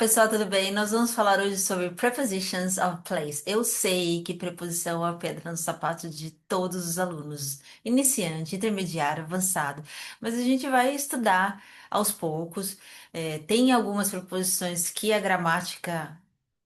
pessoal, tudo bem? Nós vamos falar hoje sobre prepositions of place. Eu sei que preposição é a pedra no sapato de todos os alunos, iniciante, intermediário, avançado, mas a gente vai estudar aos poucos. Tem algumas preposições que a gramática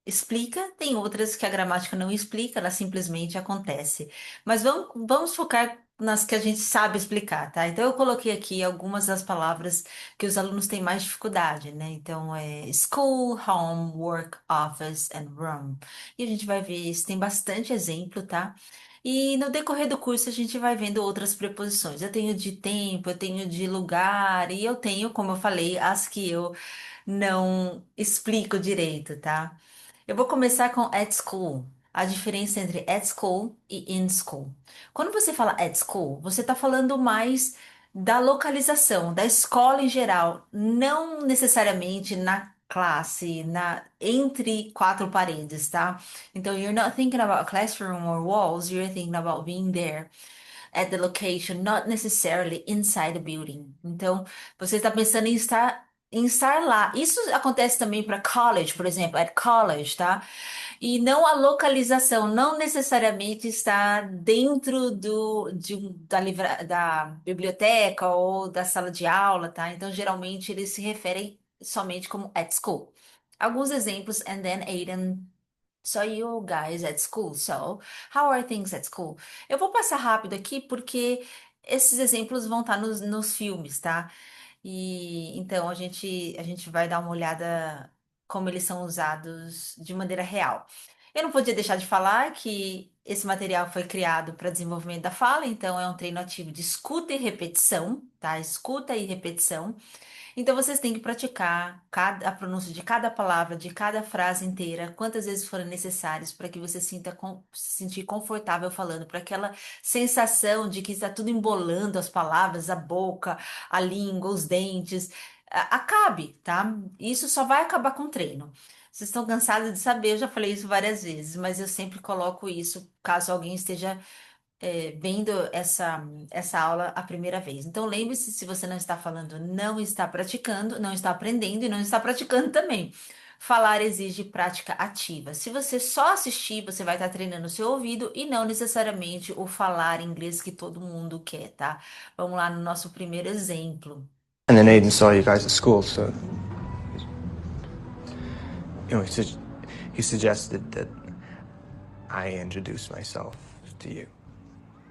explica, tem outras que a gramática não explica, ela simplesmente acontece. Mas vamos focar nas que a gente sabe explicar, tá? Então eu coloquei aqui algumas das palavras que os alunos têm mais dificuldade, né? Então é school, home, work, office and room. E a gente vai ver isso, tem bastante exemplo, tá? E no decorrer do curso a gente vai vendo outras preposições. Eu tenho de tempo, eu tenho de lugar e eu tenho, como eu falei, as que eu não explico direito, tá? Eu vou começar com at school. A diferença entre at school e in school. Quando você fala at school, você está falando mais da localização, da escola em geral, não necessariamente na classe, entre quatro paredes, tá? Então, you're not thinking about classroom or walls, you're thinking about being there at the location, not necessarily inside the building. Então, você está pensando em estar lá. Isso acontece também para college, por exemplo, at college, tá? E não a localização, não necessariamente está dentro da biblioteca ou da sala de aula, tá? Então, geralmente, eles se referem somente como at school. Alguns exemplos, and then Aiden. So you guys at school, so how are things at school? Eu vou passar rápido aqui porque esses exemplos vão estar nos filmes, tá? E então a gente vai dar uma olhada como eles são usados de maneira real. Eu não podia deixar de falar que esse material foi criado para desenvolvimento da fala, então é um treino ativo de escuta e repetição, tá? Escuta e repetição. Então vocês têm que praticar a pronúncia de cada palavra, de cada frase inteira, quantas vezes forem necessárias para que você se sentir confortável falando, para aquela sensação de que está tudo embolando as palavras, a boca, a língua, os dentes. Acabe, tá? Isso só vai acabar com o treino. Vocês estão cansados de saber, eu já falei isso várias vezes, mas eu sempre coloco isso caso alguém esteja vendo essa aula a primeira vez. Então, lembre-se, se você não está falando, não está praticando, não está aprendendo e não está praticando também. Falar exige prática ativa. Se você só assistir, você vai estar treinando o seu ouvido e não necessariamente o falar inglês que todo mundo quer, tá? Vamos lá no nosso primeiro exemplo. And then Aiden saw you guys at school, so he suggested that I introduce myself to you.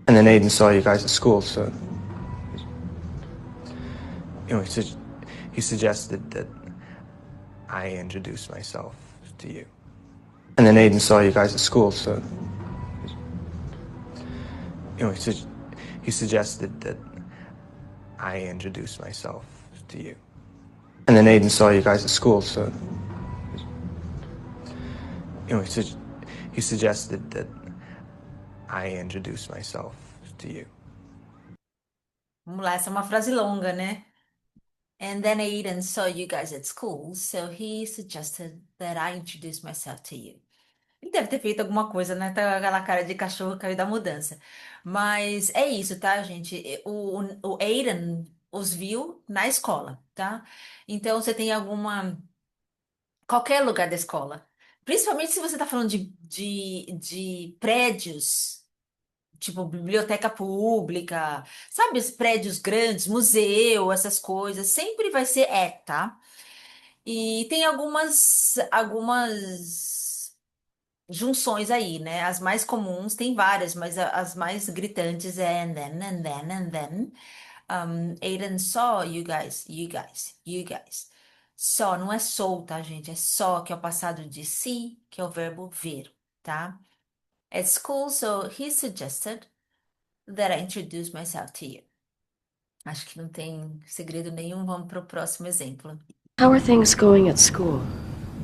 And then Aiden saw you guys at school, so he suggested that I introduce myself to you. And then Aiden saw you guys at school, so he suggested that I introduce myself to you. And then Aiden saw you guys at school, so he suggested that I introduce myself to you. Vamos lá, essa é uma frase longa, né? And then Aiden saw you guys at school, so he suggested that I introduce myself to you. Ele deve ter feito alguma coisa, né? Tá aquela cara de cachorro caiu da mudança. Mas é isso, tá, gente? O Aiden os viu na escola, tá? Então você tem qualquer lugar da escola. Principalmente se você tá falando de prédios, tipo biblioteca pública, sabe, os prédios grandes, museu, essas coisas, sempre vai ser tá? E tem algumas junções aí, né? As mais comuns, tem várias, mas as mais gritantes é and then, and then, and then. Aiden saw you guys, you guys. Só, não é sou, tá, gente? É só, que é o passado de see, que é o verbo ver, tá? At school, so he suggested that I introduce myself to you. Acho que não tem segredo nenhum. Vamos para o próximo exemplo. How are things going at school?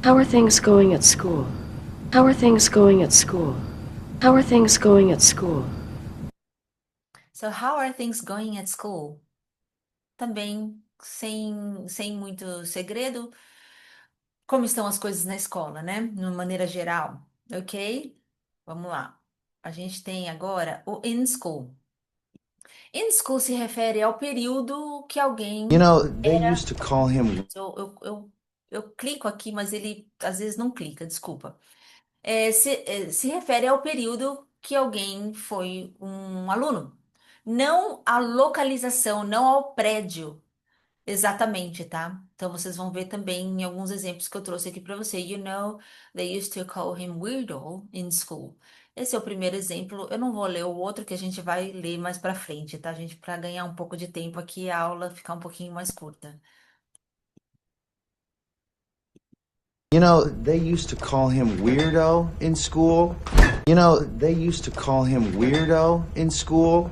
How are things going at school? How are things going at school? How are things going at school? So, how are things going at school? Também sem muito segredo. Como estão as coisas na escola, né? De uma maneira geral, ok? Vamos lá. A gente tem agora o in school. In school se refere ao período que You alguém know, they era. used to call him. Eu eu clico aqui, mas ele às vezes não clica, desculpa. Se refere ao período que alguém foi um aluno. Não à localização, não ao prédio. Exatamente, tá? Então vocês vão ver também em alguns exemplos que eu trouxe aqui para você. You know, they used to call him weirdo in school. Esse é o primeiro exemplo. Eu não vou ler o outro que a gente vai ler mais para frente, tá, gente? Para ganhar um pouco de tempo aqui, a aula ficar um pouquinho mais curta. You know, they used to call him weirdo in school. You know, they used to call him weirdo in school.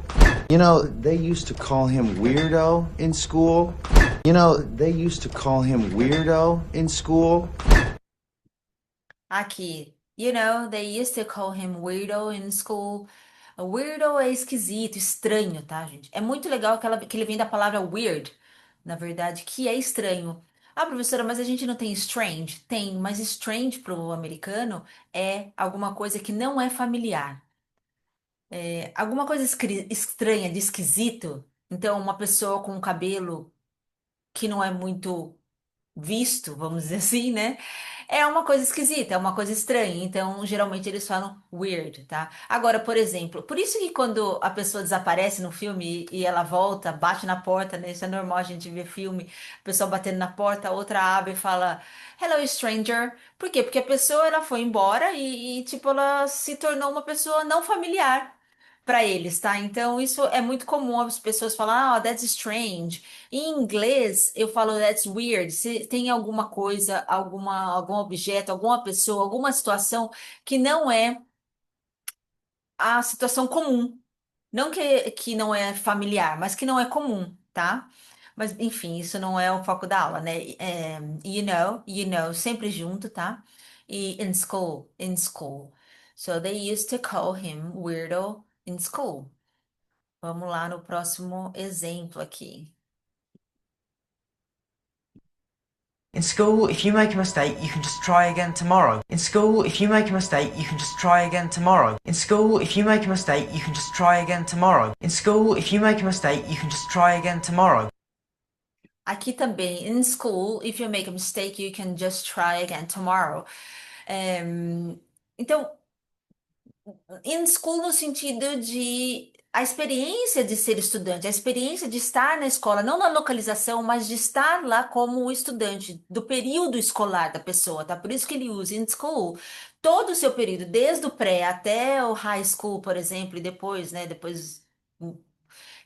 You know, they used to call him weirdo in school. You know, they used to call him weirdo in school. Aqui, you know, they used to call him weirdo in school. Weirdo é esquisito, estranho, tá, gente? É muito legal que ele vem da palavra weird, na verdade, que é estranho. Ah, professora, mas a gente não tem strange? Tem, mas strange pro americano é alguma coisa que não é familiar. É alguma coisa estranha, de esquisito. Então, uma pessoa com um cabelo que não é muito visto, vamos dizer assim, né? É uma coisa esquisita, é uma coisa estranha. Então, geralmente eles falam weird, tá? Agora, por exemplo, por isso que quando a pessoa desaparece no filme e ela volta, bate na porta, né? Isso é normal a gente ver filme, a pessoa batendo na porta, a outra abre e fala Hello, stranger. Por quê? Porque a pessoa ela foi embora tipo, ela se tornou uma pessoa não familiar. Para eles, tá? Então, isso é muito comum as pessoas falar, ah, that's strange. Em inglês, eu falo that's weird. Se tem alguma coisa, algum objeto, alguma pessoa, alguma situação que não é a situação comum. Não que não é familiar, mas que não é comum, tá? Mas, enfim, isso não é o foco da aula, né? You know, sempre junto, tá? E in school. So they used to call him weirdo in school. Vamos lá no próximo exemplo aqui. In school, if you make a mistake, you can just try again tomorrow. In school, if you make a mistake, you can just try again tomorrow. In school, if you make a mistake, you can just try again tomorrow. In school, if you make a mistake, you can just try again tomorrow. Aqui também, in school, if you make a mistake, you can just try again tomorrow. Então, in school no sentido de a experiência de ser estudante, a experiência de estar na escola, não na localização, mas de estar lá como estudante, do período escolar da pessoa, tá? Por isso que ele usa in school. Todo o seu período, desde o pré até o high school, por exemplo, e depois, né? Depois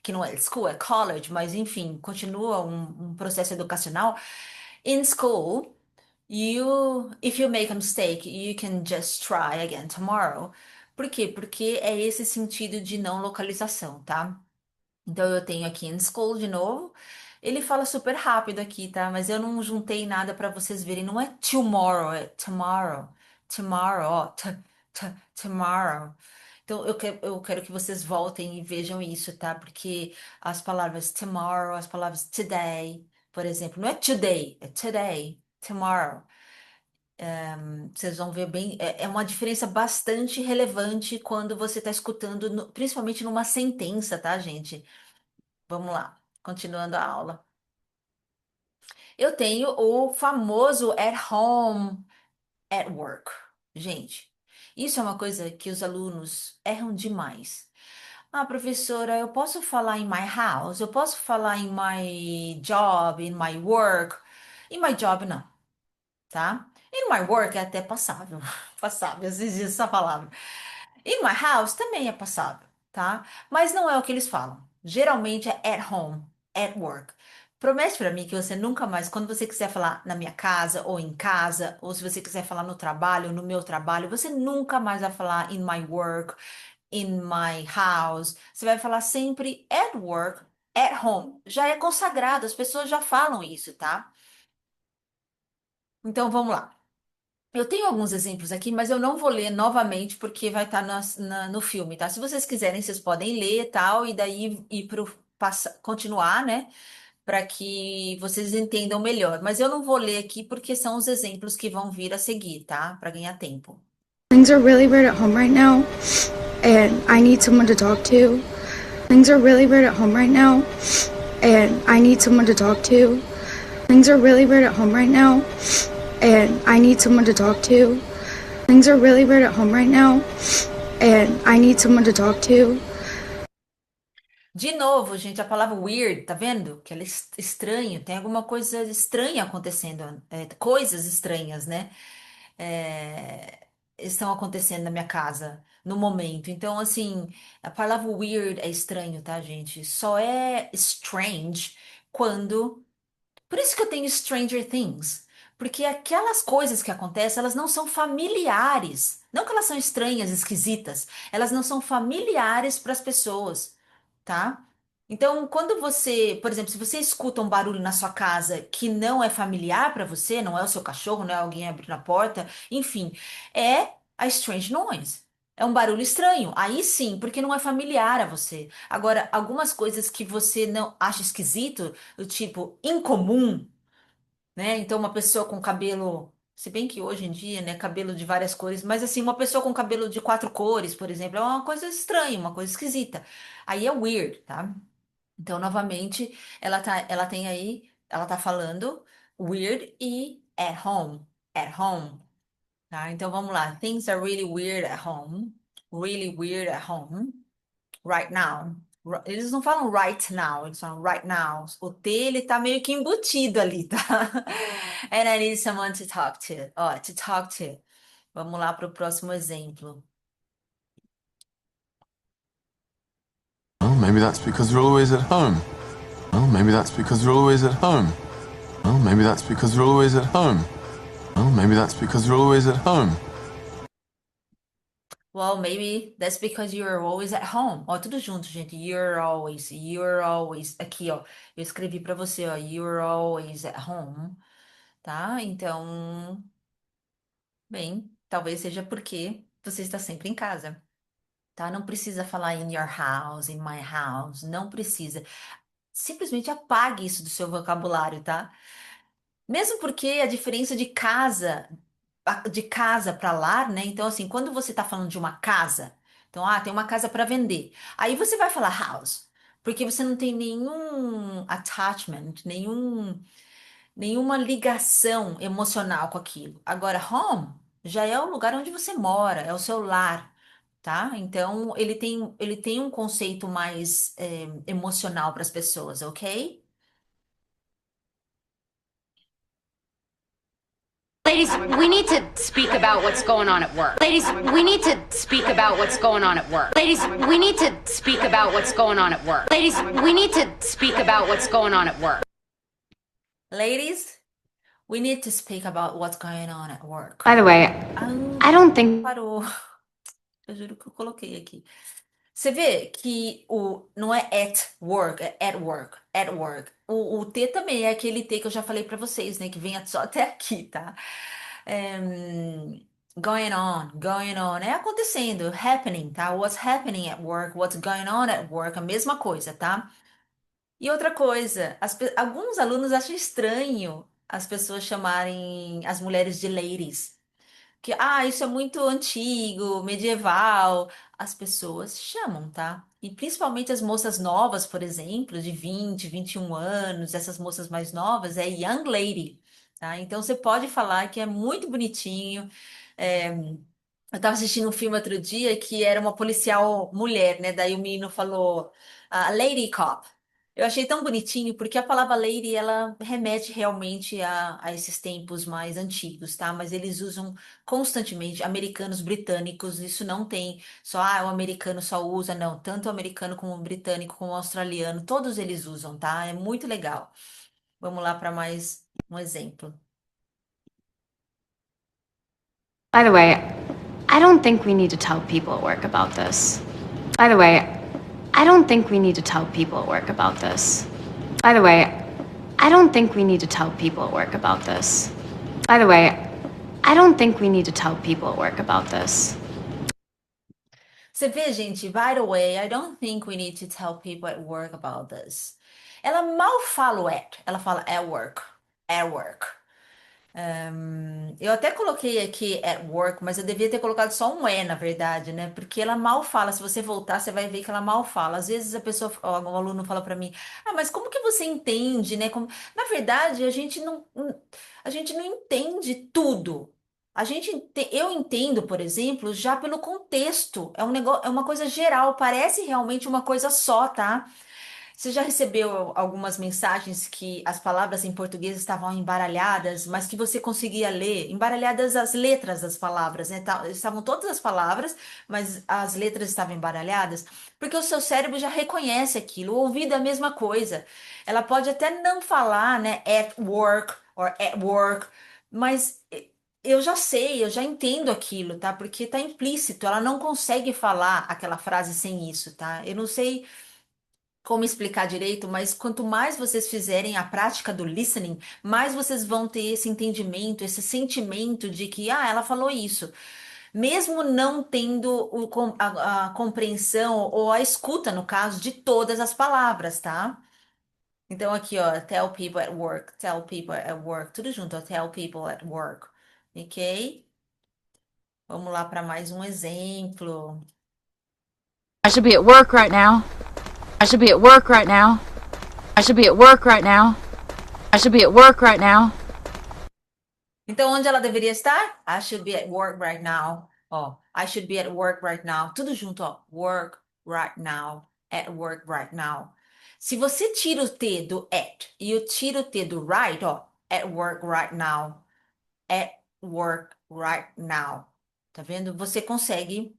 que não é school, é college, mas enfim, continua um processo educacional. In school, if you make a mistake, you can just try again tomorrow. Por quê? Porque é esse sentido de não localização, tá? Então eu tenho aqui in school de novo. Ele fala super rápido aqui, tá? Mas eu não juntei nada para vocês verem. Não é tomorrow, é tomorrow. Tomorrow, ó, tomorrow. Então eu quero que vocês voltem e vejam isso, tá? Porque as palavras tomorrow, as palavras today, por exemplo, não é today, é today, tomorrow. Vocês vão ver bem, é uma diferença bastante relevante quando você está escutando, principalmente numa sentença, tá, gente? Vamos lá, continuando a aula. Eu tenho o famoso at home, at work. Gente, isso é uma coisa que os alunos erram demais. Ah, professora, eu posso falar em my house? Eu posso falar em my job, in my work? In my job, não, tá? In my work é até passável. Passável, às vezes essa palavra. In my house também é passável, tá? Mas não é o que eles falam. Geralmente é at home, at work. Promete pra mim que você nunca mais, quando você quiser falar na minha casa ou em casa, ou se você quiser falar no trabalho, no meu trabalho, você nunca mais vai falar in my work, in my house. Você vai falar sempre at work, at home. Já é consagrado, as pessoas já falam isso, tá? Então vamos lá. Eu tenho alguns exemplos aqui, mas eu não vou ler novamente porque vai estar no filme, tá? Se vocês quiserem, vocês podem ler e tal, e daí ir pro, continuar, né? Para que vocês entendam melhor. Mas eu não vou ler aqui porque são os exemplos que vão vir a seguir, tá? Para ganhar tempo. Things are really weird at home right now, and I need someone to talk to. Things are really weird at home right now, and I need someone to talk to. Things are really weird at home right now, and I need someone to talk to. Things are really weird at home right now, and I need someone to talk to. De novo, gente, a palavra weird, tá vendo? Que ela é estranho, tem alguma coisa estranha acontecendo, coisas estranhas, né? Estão acontecendo na minha casa no momento. Então, assim, a palavra weird é estranho, tá, gente? Só é strange quando. Por isso que eu tenho Stranger Things. Porque aquelas coisas que acontecem, elas não são familiares. Não que elas são estranhas, esquisitas. Elas não são familiares para as pessoas, tá? Então, quando você, por exemplo, se você escuta um barulho na sua casa que não é familiar para você, não é o seu cachorro, não é alguém abrindo a porta, enfim, é a strange noise. É um barulho estranho. Aí sim, porque não é familiar a você. Agora, algumas coisas que você não acha esquisito, do tipo incomum, né? Então, uma pessoa com cabelo, se bem que hoje em dia, né, cabelo de várias cores, mas assim, uma pessoa com cabelo de quatro cores, por exemplo, é uma coisa estranha, uma coisa esquisita. Aí é weird, tá? Então, novamente, ela tem aí, ela tá falando weird e at home. At home, tá? Então, vamos lá. Things are really weird at home. Really weird at home. Right now. Eles não falam right now, eles falam right now. O T, ele tá meio que embutido ali, tá? And I need someone to talk to. Ó, to talk to. Vamos lá para o próximo exemplo. Well, maybe that's because you're always at home. Well, maybe that's because you're always at home. Well, maybe that's because you're always at home. Well, maybe that's because you're always at home. Well, maybe that's because you're always at home. Ó, tudo junto, gente. You're always. Aqui, ó. Eu escrevi para você, ó. You're always at home, tá? Então, bem, talvez seja porque você está sempre em casa, tá? Não precisa falar in your house, in my house. Não precisa. Simplesmente apague isso do seu vocabulário, tá? Mesmo porque a diferença de casa para lar, né? Então, assim, quando você tá falando de uma casa, então, tem uma casa para vender. Aí você vai falar house, porque você não tem nenhum attachment, nenhuma ligação emocional com aquilo. Agora, home já é o lugar onde você mora, é o seu lar, tá? Então, ele tem um conceito mais emocional para as pessoas, ok? Ladies, we need to speak about what's going on at work. Ladies, we need to speak about what's going on at work. Ladies, we need to speak about what's going on at work. Ladies, we need to speak about what's going on at work. Ladies, we need to speak about what's going on at work. By the way, I don't think Parou. Eu juro que eu coloquei aqui. Você vê que não é at work, é at work, at work. O T também é aquele T que eu já falei pra vocês, né? Que vem só até aqui, tá? Going on, é acontecendo, happening, tá? What's happening at work, what's going on at work, a mesma coisa, tá? E outra coisa, alguns alunos acham estranho as pessoas chamarem as mulheres de ladies. Que, isso é muito antigo, medieval. As pessoas chamam, tá? E principalmente as moças novas, por exemplo, de 20, 21 anos, essas moças mais novas, é young lady, tá? Então você pode falar que é muito bonitinho. é, eu tava assistindo um filme outro dia que era uma policial mulher, né? Daí o menino falou, Lady Cop. Eu achei tão bonitinho porque a palavra lady ela remete realmente a esses tempos mais antigos, tá? Mas eles usam constantemente, americanos, britânicos, isso não tem só, o americano só usa, não. Tanto o americano como o britânico, como o australiano, todos eles usam, tá? É muito legal. Vamos lá para mais um exemplo. By the way, I don't think we need to tell people at work about this. By the way, I don't think we need to tell people at work about this. By the way, I don't think we need to tell people at work about this. By the way, I don't think we need to tell people at work about this. Você vê, gente, by the way, I don't think we need to tell people at work about this. Ela mal fala o at, ela fala at work, at work. Eu até coloquei aqui at work, mas eu devia ter colocado só um na verdade, né? Porque ela mal fala. Se você voltar, você vai ver que ela mal fala. Às vezes a pessoa, algum aluno fala para mim, mas como que você entende, né? Na verdade, a gente não entende tudo. Eu entendo, por exemplo, já pelo contexto. É um negócio, é uma coisa geral, parece realmente uma coisa só, tá? Você já recebeu algumas mensagens que as palavras em português estavam embaralhadas, mas que você conseguia ler, embaralhadas as letras das palavras, né? Estavam todas as palavras, mas as letras estavam embaralhadas, porque o seu cérebro já reconhece aquilo. O ouvido é a mesma coisa. Ela pode até não falar, né, at work or at work, mas eu já sei, eu já entendo aquilo, tá? Porque tá implícito, ela não consegue falar aquela frase sem isso, tá? Eu não sei como explicar direito, mas quanto mais vocês fizerem a prática do listening, mais vocês vão ter esse entendimento, esse sentimento de que, ela falou isso. Mesmo não tendo a compreensão ou a escuta, no caso, de todas as palavras, tá? Então, aqui, ó, tell people at work, tudo junto, ó, tell people at work, ok? Vamos lá para mais um exemplo. I should be at work right now. I should be at work right now. I should be at work right now. I should be at work right now. Então, onde ela deveria estar? I should be at work right now. Ó, I should be at work right now. Tudo junto, ó. Work right now. At work right now. Se você tira o T do at e eu tiro o T do right, ó. At work right now. At work right now. Tá vendo? Você consegue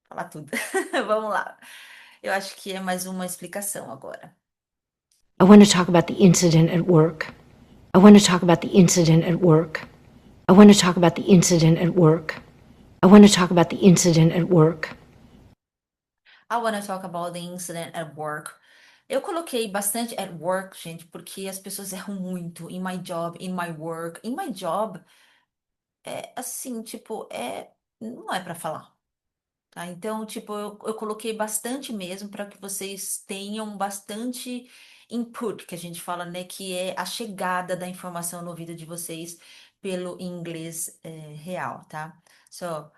falar tudo. Vamos lá. Eu acho que é mais uma explicação agora. I want to talk about the incident at work. I want to talk about the incident at work. I want to talk about the incident at work. I want to talk about the incident at work. I want to talk about the incident at work. Eu coloquei bastante at work, gente, porque as pessoas erram muito. In my job, in my work. In my job é assim, tipo, não é para falar. Tá? Então, tipo, eu coloquei bastante mesmo para que vocês tenham bastante input, que a gente fala, né? Que é a chegada da informação no ouvido de vocês pelo inglês real, tá? So,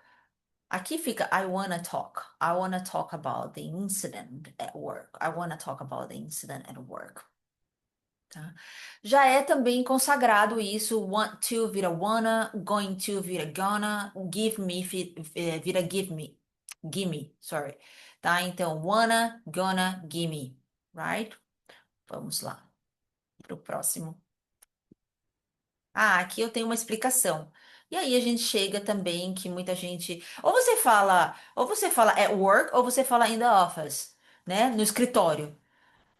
aqui fica I wanna talk. I wanna talk about the incident at work. I wanna talk about the incident at work. Tá? Já é também consagrado isso, want to vira wanna, going to vira gonna, give me vira gimme, sorry. Tá? Então, wanna, gonna, gimme, right? Vamos lá para o próximo. Aqui eu tenho uma explicação. E aí a gente chega também que muita gente, ou você fala at work, ou você fala in the office, né? No escritório.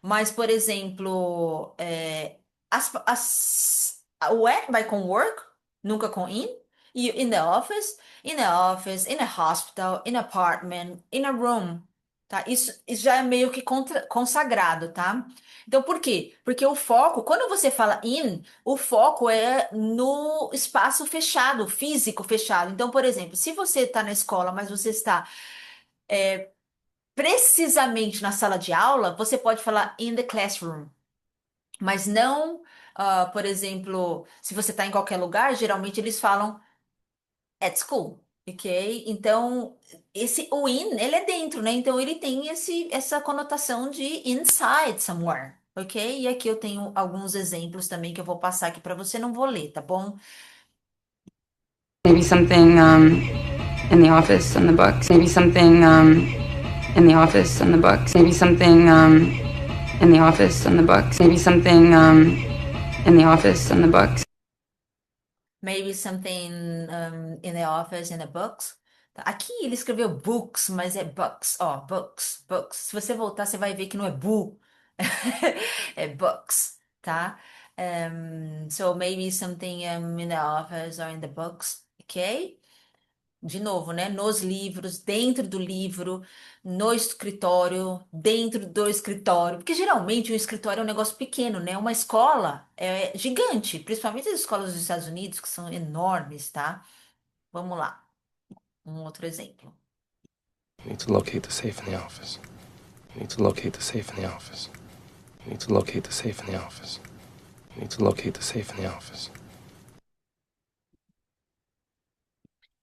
Mas, por exemplo, o at vai com work, nunca com in. E in the office, in a hospital, in apartment, in a room. Tá? Isso já é meio que consagrado, tá? Então, por quê? Porque o foco, quando você fala in, o foco é no espaço fechado, físico fechado. Então, por exemplo, se você está na escola, mas você está precisamente na sala de aula, você pode falar in the classroom. Mas não, por exemplo, se você está em qualquer lugar, geralmente eles falam at school, ok? Então, o in, ele é dentro, né? Então, ele tem essa conotação de inside somewhere, ok? E aqui eu tenho alguns exemplos também que eu vou passar aqui para você, não vou ler, tá bom? Maybe something in the office on the books. Maybe something in the office on the books. Maybe something in the office on the books. Maybe something in the office on the books. Maybe something in the office, in the books. Tá? Aqui ele escreveu books, mas é books. Ó, books, books. Se você voltar, você vai ver que não é boo. É books, tá? So maybe something in the office or in the books, ok? De novo, né? Nos livros, dentro do livro, no escritório, dentro do escritório. Porque geralmente o escritório é um negócio pequeno, né? Uma escola é gigante, principalmente as escolas dos Estados Unidos, que são enormes, tá? Vamos lá. Um outro exemplo. You need to locate the safe in the office. You need to locate the safe in the office. You need to locate the safe in the office. You need to locate the safe in the office.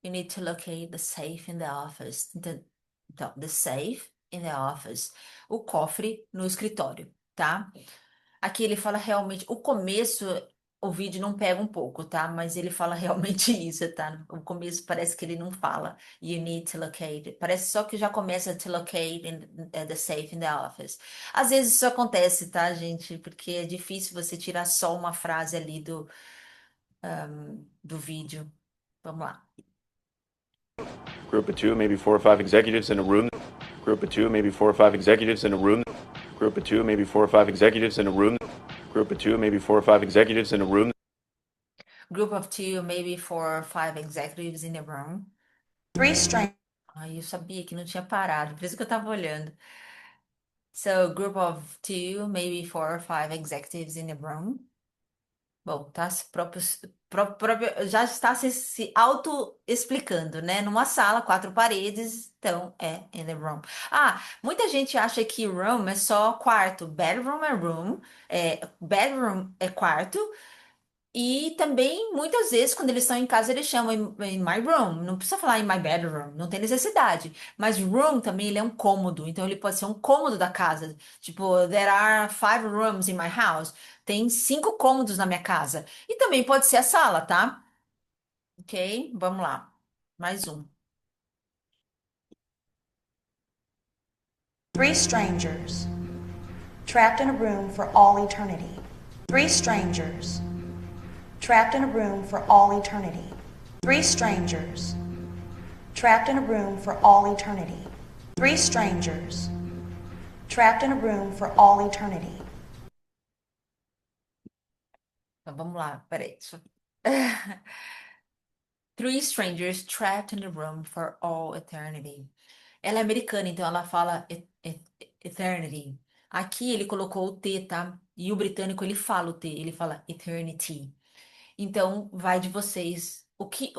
you need to locate the safe in the office. Então, the safe in the office. O cofre no escritório, tá? Aqui ele fala realmente. O começo, o vídeo não pega um pouco, tá? Mas ele fala realmente isso, tá? O começo parece que ele não fala. You need to locate. Parece só que já começa to locate the safe in the office. Às vezes isso acontece, tá, gente? Porque é difícil você tirar só uma frase ali do vídeo. Vamos lá. Group of two, maybe 4 or 5 executives in a room. Group of two, maybe 4 or 5 executives in a room. Group of two, maybe 4 or 5 executives in a room. Group of two, maybe 4 or 5 executives in a room. Group of two, maybe 4 or 5 executives in a room. Three strangers. Ai, eu sabia que não tinha parado, por isso que eu tava olhando. So, group of two, maybe 4 or 5 executives in a room. Bom, tá já está se auto-explicando, né? Numa sala, 4 paredes, então é in the room. Ah, muita gente acha que room é só quarto. Bedroom é room, bedroom é quarto. E também, muitas vezes, quando eles estão em casa, eles chamam in my room. Não precisa falar in my bedroom, não tem necessidade. Mas room também, ele é um cômodo. Então, ele pode ser um cômodo da casa. Tipo, there are 5 rooms in my house. Tem 5 cômodos na minha casa. E também pode ser a sala, tá? Ok? Vamos lá. Mais um. Three strangers trapped in a room for all eternity. Three strangers trapped in a room for all eternity. Three strangers trapped in a room for all eternity. Three strangers trapped in a room for all eternity. Então, vamos lá. Peraí. Three strangers trapped in a room for all eternity. Ela é americana, então ela fala eternity. Aqui ele colocou o T, tá? E o britânico ele fala o T, ele fala eternity. Então vai de vocês. O que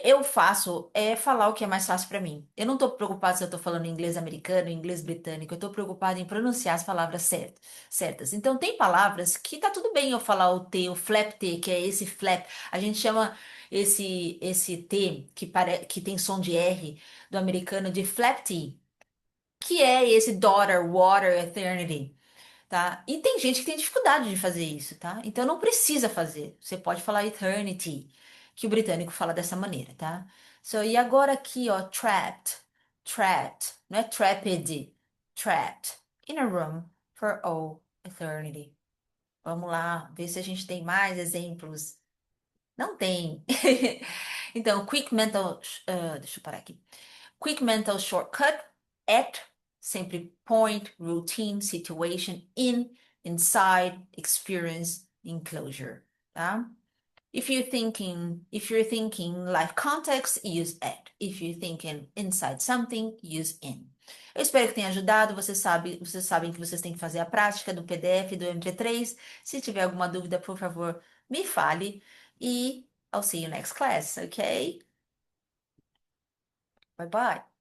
eu faço é falar o que é mais fácil para mim. Eu não tô preocupada se eu tô falando inglês americano, inglês britânico. Eu tô preocupada em pronunciar as palavras certas. Então tem palavras que tá tudo bem eu falar o T, o flap T, que é esse flap. A gente chama esse T que tem som de R do americano de flap T, que é esse daughter, water, eternity, tá? E tem gente que tem dificuldade de fazer isso, tá? Então não precisa fazer. Você pode falar eternity, que o britânico fala dessa maneira, tá? So, e agora aqui, ó, trapped, não é trapped, trapped in a room for all eternity. Vamos lá, ver se a gente tem mais exemplos. Não tem. Então, deixa eu parar aqui. Quick mental shortcut, at, sempre point, routine, situation, inside, experience, enclosure, tá? If you're thinking life context, use at. If you're thinking inside something, use in. Eu espero que tenha ajudado. Vocês sabem que vocês têm que fazer a prática do PDF, do MP3. Se tiver alguma dúvida, por favor, me fale. E I'll see you next class, okay? Bye bye.